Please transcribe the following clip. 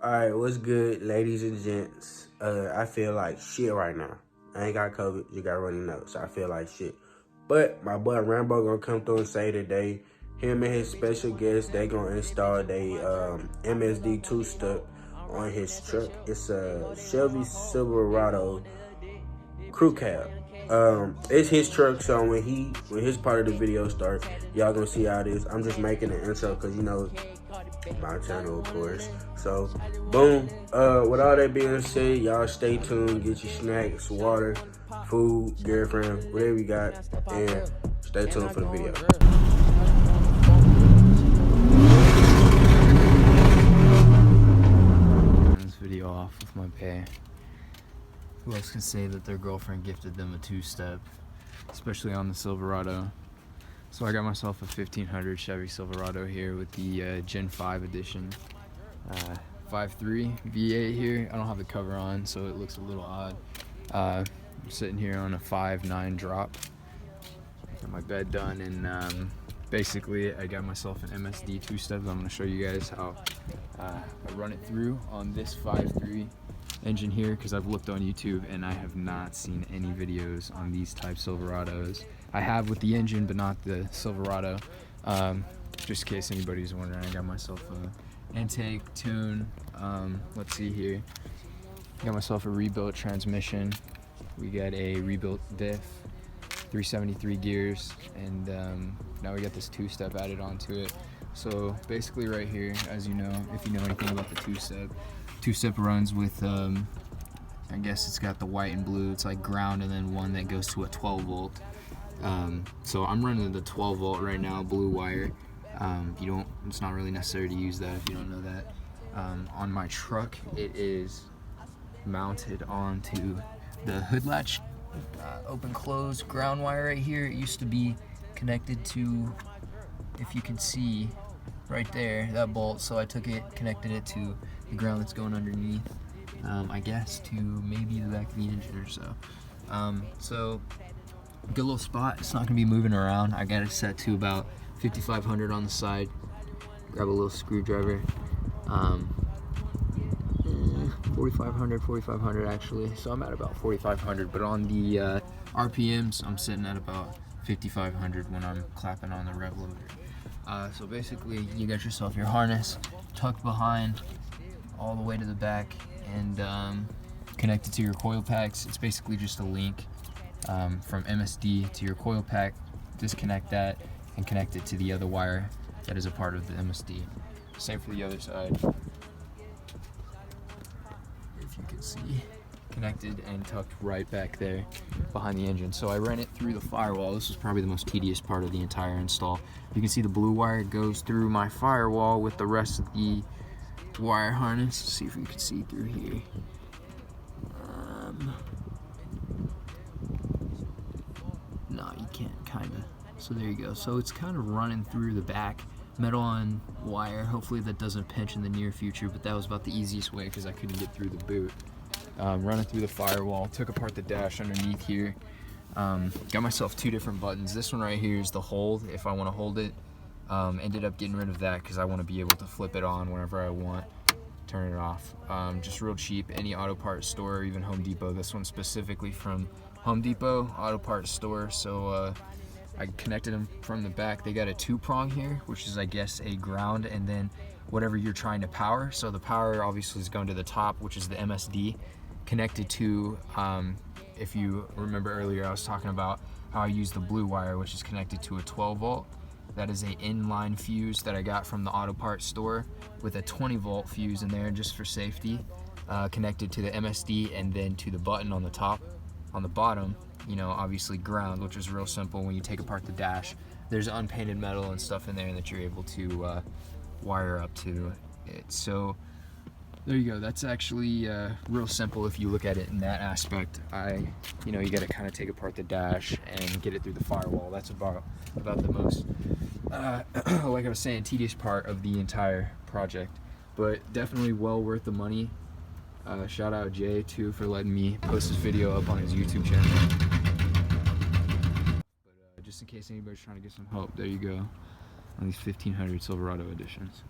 Alright, what's good, ladies and gents? I feel like shit right now. I ain't got COVID, you got runny nose, so I feel like shit. But my boy Rambo gonna come through and say today, him and his special guest, they gonna install they MSD two-step on his truck. It's a Chevy Silverado crew cab. It's his truck, so when his part of the video starts, y'all gonna see how it is. I'm just making an intro because my channel, of course. So, boom. With all that being said, y'all stay tuned. Get your snacks, water, food, girlfriend, whatever you got, and stay tuned for the video. This video off with my pay. Who else can say that their girlfriend gifted them a two-step, especially on the Silverado? So I got myself a 1500 Chevy Silverado here with the Gen 5 edition. 5.3 V8 here. I don't have the cover on, so it looks a little odd. I'm sitting here on a 5.9 drop. Got my bed done, and basically I got myself an MSD two-step. I'm going to show you guys how I run it through on this 5.3 engine here, because I've looked on YouTube and I have not seen any videos on these type Silverados. I have with the engine, but not the Silverado. Just in case anybody's wondering, I got myself a intake tune. Let's see here. I got myself a rebuilt transmission. We got a rebuilt diff, 373 gears, and now we got this two-step added onto it. So basically right here, as you know, if you know anything about the two-step runs with, I guess it's got the white and blue, it's like ground, and then one that goes to a 12 volt. So I'm running the 12 volt right now, blue wire. It's not really necessary to use that if you don't know that. On my truck, it is mounted onto the hood latch, open close ground wire right here. It used to be connected to, if you can see right there, that bolt. So I took it, connected it to the ground that's going underneath, I guess to maybe the back of the engine or so. So good little spot. It's not gonna be moving around. I got it set to about 5500 on the side. Grab a little screwdriver. 4500 actually. So I'm at about 4500, but on the RPMs, I'm sitting at about 5500 when I'm clapping on the rev loader. So basically, you got yourself your harness tucked behind all the way to the back and connected to your coil packs. It's basically just a link from MSD to your coil pack. Disconnect that and connect it to the other wire that is a part of the MSD. Same for the other side. If you can see, connected and tucked right back there behind the engine. So I ran it through the firewall. This was probably the most tedious part of the entire install. You can see the blue wire goes through my firewall with the rest of the wire harness. Let's see if you can see through here. No, you can't, kinda. So there you go. So it's kind of running through the back, metal on wire. Hopefully that doesn't pinch in the near future, but that was about the easiest way because I couldn't get through the boot. Running through the firewall, took apart the dash underneath here. Got myself two different buttons. This one right here is the hold, if I want to hold it. Ended up getting rid of that because I want to be able to flip it on whenever I want, turn it off. Just real cheap, any auto parts store or even Home Depot. This one's specifically from Home Depot auto parts store. So I connected them from the back. They got a two-prong here, which is I guess a ground and then whatever you're trying to power. So the power obviously is going to the top, which is the MSD, connected to, if you remember earlier, I was talking about how I use the blue wire, which is connected to a 12 volt. That is a inline fuse that I got from the auto parts store with a 20 volt fuse in there just for safety, connected to the MSD and then to the button on the top. On the bottom, obviously ground, which is real simple. When you take apart the dash, there's unpainted metal and stuff in there that you're able to wire up to it. So there you go. That's actually real simple if you look at it in that aspect. You got to kind of take apart the dash and get it through the firewall. That's about the most, like I was saying, tedious part of the entire project, but definitely well worth the money. Shout out Jay too for letting me post this video up on his YouTube channel. But just in case anybody's trying to get some help, there you go on these 1500 Silverado editions.